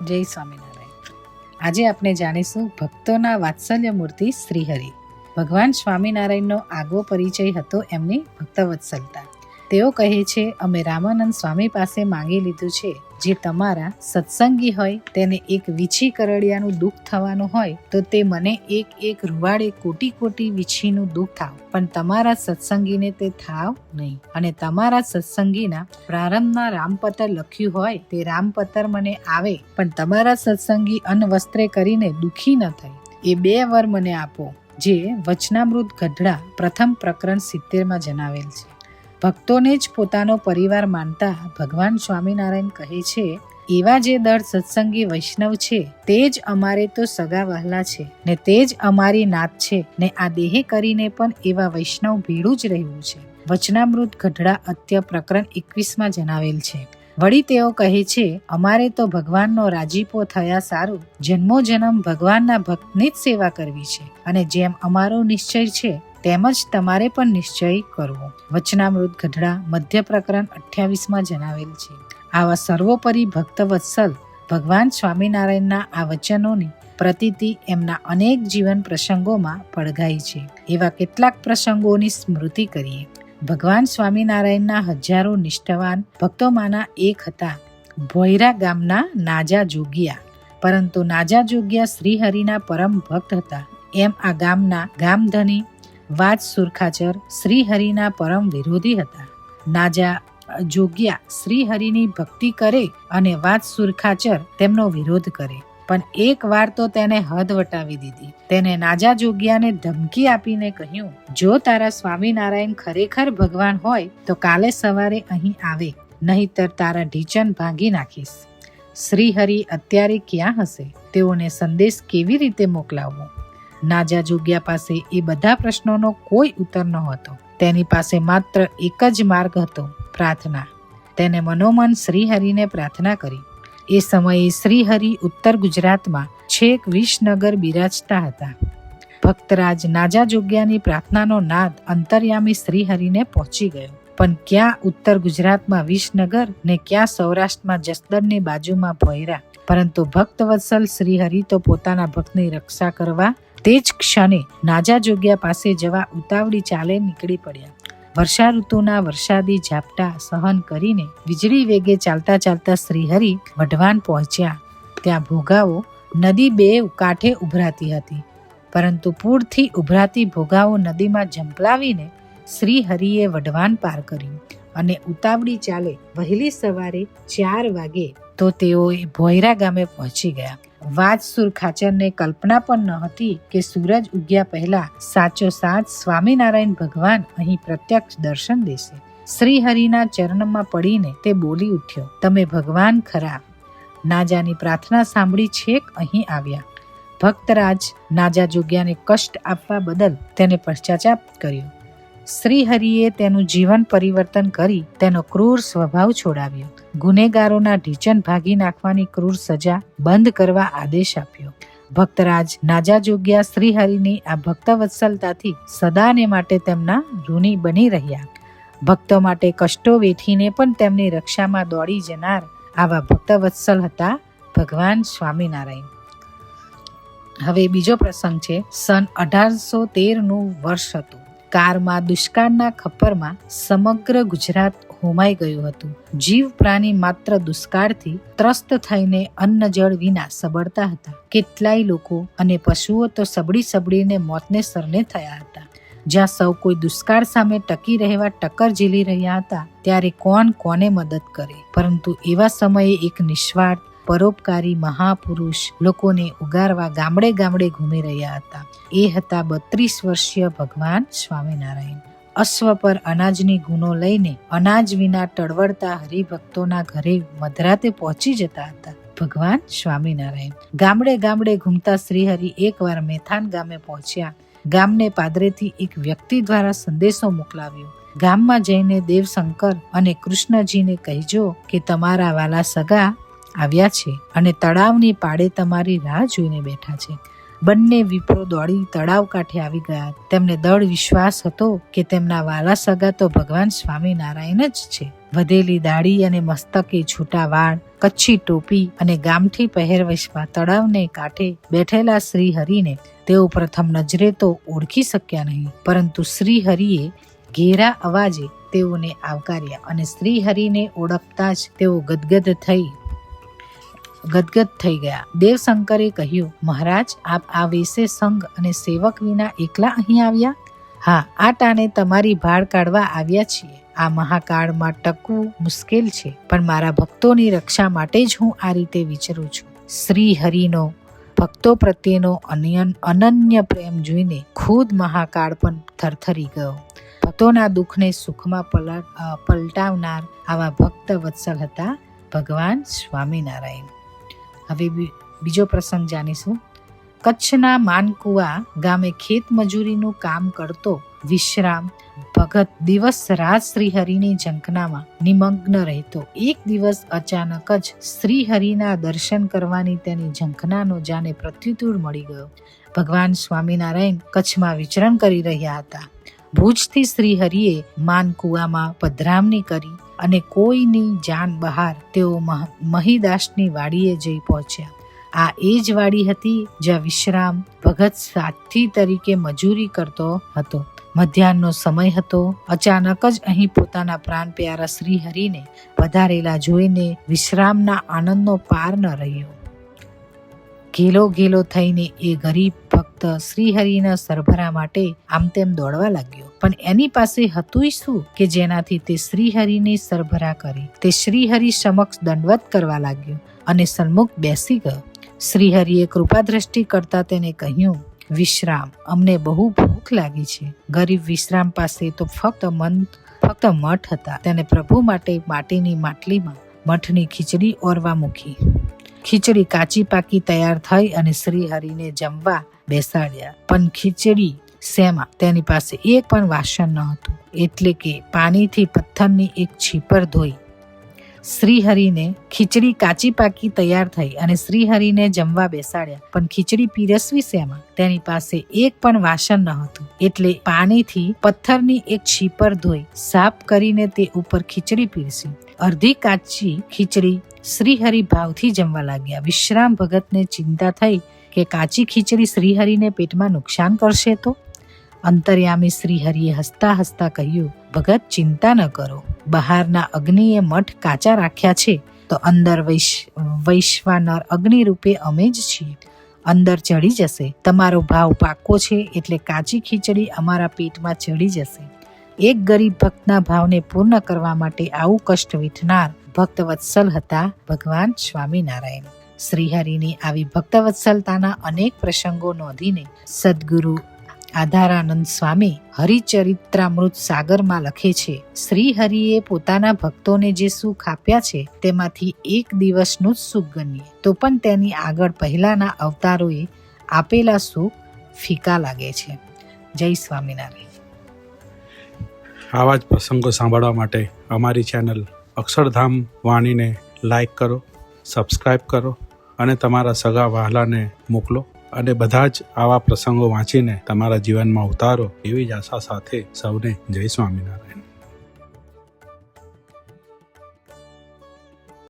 જય સ્વામિનારાયણ। આજે આપણે જાણીશું ભક્તોના વાત્સલ્ય મૂર્તિ શ્રીહરિ। ભગવાન સ્વામિનારાયણનો આગવો પરિચય હતો એમની ભક્તવત્સલતા। તેઓ કહે છે, અમે રામાનંદ સ્વામી પાસે માંગી લીધું છે, જે તમારા સત્સંગી હોય તેને એક વીછી કરડિયાનું દુઃખ થવાનું હોય તો તે મને એક એક રૂવાડે કોટી કોટી વીછીનું દુઃખ થાવ, પણ તમારા સત્સંગીને તે થાવ નહીં। અને તમારા સત્સંગીના પ્રારંભના રામપત્ર લખ્યું હોય તે રામપત્ર મને આવે, પણ તમારા સત્સંગી અન્વસ્ત્રે કરીને દુઃખી ન થાય, એ 2 વર મને આપો, જે વચનામૃત ગઢડા પ્રથમ પ્રકરણ 70 જણાવેલ છે। ભક્તોને જ પોતાનો પરિવાર માનતા ભગવાન સ્વામિનારાયણ કહે છે, એવા જે દળ સત્સંગી વૈષ્ણવ છે તે જ અમારે તો સગા વહાલા છે ને તે જ અમારી નાત છે ને આ દેહે કરીને પણ એવા વૈષ્ણવ ભેળું જ રહેવું છે। વચનામૃત ગઢડા અત્ય પ્રકરણ 21 જણાવેલ છે। વળી તેઓ કહે છે, અમારે તો ભગવાનનો રાજીપો થયા સારું, જન્મો જન્મ ભગવાનના ભક્તની જ સેવા કરવી છે, અને જેમ અમારો નિશ્ચય છે તેમજ તમારે પણ નિશ્ચય કરવો। વચનામૃત ગઢડા મધ્ય પ્રકરણ 28 જણાવેલ છે। આવા સર્વોપરી ભક્તવત્સલ ભગવાન સ્વામિનારાયણના આ વચનોની પ્રતીતિ એમના અનેક જીવન પ્રસંગોમાં પડઘાઈ છે। એવા કેટલાક પ્રસંગોની સ્મૃતિ કરીએ। ભગવાન સ્વામિનારાયણના હજારો નિષ્ઠાવાન ભક્તોમાંના એક હતા ભોયરા ગામના નાજા જોગિયા। પરંતુ નાજા જોગિયા શ્રીહરિના પરમ ભક્ત હતા, એમ આ ગામના ગામધની વાજ સુરખાચર શ્રીહરિના પરમ વિરોધી હતા। નાજા જોગિયા શ્રીહરિની ભક્તિ કરે અને વાજ સુરખાચર તેમનો વિરોધ કરે, પણ એક વાર તો તેને હદ વટાવી દીધી। તેને નાજા જોગિયાને ધમકી આપીને કહ્યું, જો તારા સ્વામિનારાયણ ખરેખર ભગવાન હોય તો કાલે સવારે અહીં આવે, નહીતર તારા ઢીચણ ભાંગી નાખીશ। શ્રીહરિ અત્યારે ક્યાં હશે? તેઓને સંદેશ કેવી રીતે મોકલાવવો? નાજા જોગિયા પાસે એ બધા પ્રશ્નોનો કોઈ ઉત્તર નહોતો। તેની પાસે માત્ર એક જ માર્ગ હતો, પ્રાર્થના। તેને મનોમન શ્રીહરિને પ્રાર્થના કરી। એ સમયે શ્રીહરિ ઉત્તર ગુજરાતમાં છેક વિસનગર બિરાજતા હતા। ભક્તરાજ નાજા જોગિયાની પ્રાર્થનાનો નાદ અંતર્યામી શ્રીહરિને પહોંચી ગયો, પણ ક્યાં ઉત્તર ગુજરાતમાં વિસનગર ને ક્યાં સૌરાષ્ટ્રમાં જસદણની બાજુમાં ભોયરા। પરંતુ ભક્તવત્સલ શ્રીહરિ તો પોતાના ભક્તની રક્ષા કરવા તે જ ક્ષણે નાજા જોગિયા પાસે જવા ઉતાવળી ચાલે નીકળી પડ્યા। વર્ષા ઋતુના વરસાદી ઝાપટા સહન કરીને વીજળી વેગે ચાલતા ચાલતા શ્રીહરિ વઢવાણ પહોંચ્યા। ત્યાં ભોગાવો નદી 2 કાંઠે ઉભરાતી હતી, પરંતુ પૂરથી ઉભરાતી ભોગાવો નદીમાં ઝંપલાવીને શ્રીહરિએ વઢવાણ પાર કર્યું અને ઉતાવળી ચાલે વહેલી સવારે 4 વાગે તો તેઓએ ભોયરા ગામે પહોંચી ગયા। વાજ સુરખાચરને કલ્પના પણ ન હતી કે સૂરજ ઉગ્યા પહેલા સાચો સાચ સ્વામિનારાયણ ભગવાન અહીં પ્રત્યક્ષ દર્શન દેશે। શ્રીહરિના ચરણમાં પડીને તે બોલી ઉઠ્યો, તમે ભગવાન ખરા। નાજાની પ્રાર્થના સાંભળી છેક અહીં આવ્યા। ભક્તરાજ નાજા જોગિયાને કષ્ટ આપવા બદલ તેને પશ્ચાતાપ કર્યો। શ્રીહરિએ તેનું જીવન પરિવર્તન કરી તેનો ક્રૂર સ્વભાવ છોડાવ્યો। ગુનેગારોના ઢીચણ ભાગી નાખવાની ક્રૂર સજા બંધ કરવા આદેશ આપ્યો। ભક્તરાજ નાજા જોગિયા શ્રીહરિની આ ભક્તવત્સલતાથી સદાને માટે તેમના ઋણી બની રહ્યા। ભક્તો માટે કષ્ટો વેઠીને પણ તેમની રક્ષામાં દોડી જનાર આવા ભક્તવત્સલ હતા ભગવાન સ્વામિનારાયણ। હવે બીજો પ્રસંગ છે, સન 1813નું વર્ષ હતું। કારમાં દુષ્કાળના ખપ્પરમાં સમગ્ર ગુજરાત હોમાઈ ગયું હતું। જીવ પ્રાણી માત્ર દુષ્કાળથી ત્રસ્ત થઈને અન્ન જળ વિના સબળતા હતા। કેટલાય લોકો અને પશુઓ તો સબડીને મોતને સરને થયા હતા। જ્યાં સૌ કોઈ દુષ્કાળ સામે ટકી રહેવા ટક્કર ઝીલી રહ્યા હતા, ત્યારે કોણ કોને મદદ કરે? પરંતુ એવા સમયે એક નિસ્વાર્થ પરોપકારી મહાપુરુષ લોકોને ઉગારવા ગામડે ગામડે ઘૂમી રહ્યા હતા। એ હતા 32 વર્ષીય ભગવાન સ્વામિનારાયણ। અશ્વ પર અનાજની ગુનો લઈને અનાજ વિના ટળવળતા હરિભક્તોના ઘરે મધરાતે પહોંચી જતા હતા ભગવાન સ્વામિનારાયણ। ગામડે ગામડે ઘૂમતા શ્રીહરિ એકવાર મેથાન ગામે પહોંચ્યા। ગામને પાદરેથી એક વ્યક્તિ દ્વારા સંદેશો મોકલાવ્યો, ગામમાં જઈને દેવશંકર અને કૃષ્ણજીને કહેજો કે તમારા વાલા સગા આવ્યા છે અને તળાવની પાળે તમારી રાહ જોઈને બેઠા છે। બંને વિપ્રો દોડી તળાવ કાંઠે આવી ગયા। તેમને દૃઢ વિશ્વાસ હતો કે તેમના વાલા સગા તો ભગવાન સ્વામિનારાયણ જ છે। વધેલી દાઢી અને મસ્તકે છૂટા વાળ, કચ્છી ટોપી અને ગામઠી પહેરવેશમાં તળાવને કાંઠે બેઠેલા શ્રીહરિને તેઓ પ્રથમ નજરે તો ઓળખી શક્યા નહીં, પરંતુ શ્રીહરિએ ઘેરા અવાજે તેઓને આવકાર્યા અને શ્રીહરિને ઓળખતા જ તેઓ ગદગદ થઈ ગયા. દેવશંકરે કહ્યું, મહારાજ, આપ આ વેશે સંઘ અને સેવક વિના એકલા અહીં આવ્યા? હા, આ ટાણે તમારી ભાળ કાઢવા આવ્યા છીએ. આ મહાકાળમાં ટકવું મુશ્કેલ છે, પણ મારા ભક્તોની રક્ષા માટે જ હું આ રીતે વિચરું છું. શ્રી હરિનો ભક્તો પ્રત્યેનો અનન્ય પ્રેમ જોઈને ખુદ મહાકાળ પણ થરથરી ગયો. ભક્તોના દુઃખને સુખમાં પલટાવનાર આવા ભક્ત વત્સલ હતા ભગવાન સ્વામિનારાયણ. હવે બીજો પ્રસંગ જાણીશું. કચ્છના માનકુવા ગામે ખેત મજૂરીનું કામ કરતો વિશ્રામ ભગત દિવસ રાત શ્રીહરિની ઝંખનામાં નિમગ્ન રહેતો. એક દિવસ અચાનક જ શ્રીહરિના દર્શન કરવાની તેની ઝંખનાનો જાને પ્રત્યુત્તર મળી ગયો. ભગવાન સ્વામિનારાયણ કચ્છમાં વિચરણ કરી રહ્યા હતા. ભુજથી શ્રીહરિએ માનકુવામાં પધરામણી કરી અને કોઈની જાન બહાર તેઓ મહીદાસની વાડીએ જઈ પહોંચ્યા. આ એ જ વાડી હતી જ્યાં વિશ્રામ ભગત સાથી તરીકે મજૂરી કરતો હતો. મધ્યાહનનો સમય હતો. અચાનક જ અહીં પોતાના પ્રાણ પ્યારા શ્રીહરિને પધારેલા જોઈને વિશ્રામના આનંદનો પાર ન રહ્યો. ઘેલો થઈને એ ગરીબ ભક્ત શ્રીહરિના સરભરા માટે આમ તેમ દોડવા લાગ્યો. પણ એની પાસે હતું શું કે જેનાથી તે શ્રીહરિની સરભરા કરી? તે શ્રીહરિ સમક્ષ દંડવત કરવા લાગ્યો અને સન્મુખ બેસી ગયો. શ્રીહરિએ કૃપા દ્રષ્ટિ કરતા તેને કહ્યું, વિશ્રામ, અમને બહુ ભૂખ લાગી છે. ગરીબ વિશ્રામ પાસે તો ફક્ત મઠ હતા. તેને પ્રભુ માટે માટીની માટલીમાં મઠની ખીચડી ઓરવા મૂકી. ખીચડી કાચી પાકી તૈયાર થઈ અને શ્રીહરિને જમવા બેસાડ્યા. પણ ખીચડી શેમાં? તેની પાસે એક પણ વાસણ ન હતું, એટલે કે પાણીથી પથ્થરની એક છીપર ધોઈ શ્રીહરિને ખીચડી કાચી પાકી તૈયાર થઈ અને શ્રીહરિને જમવા બેસાડ્યા. પણ ખીચડી પીરસવી શેમાં? તેની પાસે એક પણ વાસણ ન હતું, એટલે પાણીથી પથ્થરની એક છીપર ધોઈ સાફ કરીને તે ઉપર ખીચડી પીરસી. અડધી કાચી ખીચડી શ્રીહરિ ભાવથી જમવા લાગ્યા. વિશ્રામ ભગતને ચિંતા થઈ કે કાચી ખીચડી શ્રીહરિને પેટમાં નુકસાન કરશે તો? અંતર્યામી શ્રીહરિએ હસતા હસતા કહ્યું, ભગત, ચિંતા ન કરો. બહારના અગ્નિએ મઠ કાચા રાખ્યા છે તો અંદર વૈશ્વાનર અગ્નિ રૂપે અમે જ છીએ. અંદર ચડી જશે. તમારો ભાવ પાકો છે, એટલે કાચી ખીચડી અમારા પેટમાં ચડી જશે. એક ગરીબ ભક્તના ભાવને પૂર્ણ કરવા માટે આવું કષ્ટ વેઠનાર ભક્તવત્સલ હતા ભગવાન સ્વામિનારાયણ. શ્રીહરિની આવી ભક્તવત્સલતાના અનેક પ્રસંગો નોંધીને સદગુરુ આધારાનંદ સ્વામી હરિચરિત્રામૃત સાગરમાં લખે છે, શ્રીહરિએ પોતાના ભક્તોને જે સુખ આપ્યા છે તેમાંથી એક દિવસનું જ સુખ ગણીએ તો પણ તેની આગળ પહેલાના અવતારોએ આપેલા સુખ ફીકા લાગે છે. જય સ્વામિનારાયણ. આવા જ પ્રસંગો સાંભળવા માટે અમારી ચેનલ અક્ષરધામ વાણીને લાઈક કરો, સબસ્ક્રાઈબ કરો અને તમારા સગા વહાલાને મોકલો અને બધા જ આવા પ્રસંગો વાંચીને તમારા જીવનમાં ઉતારો એવી જ આશા સાથે સૌને જય સ્વામિનારાયણ.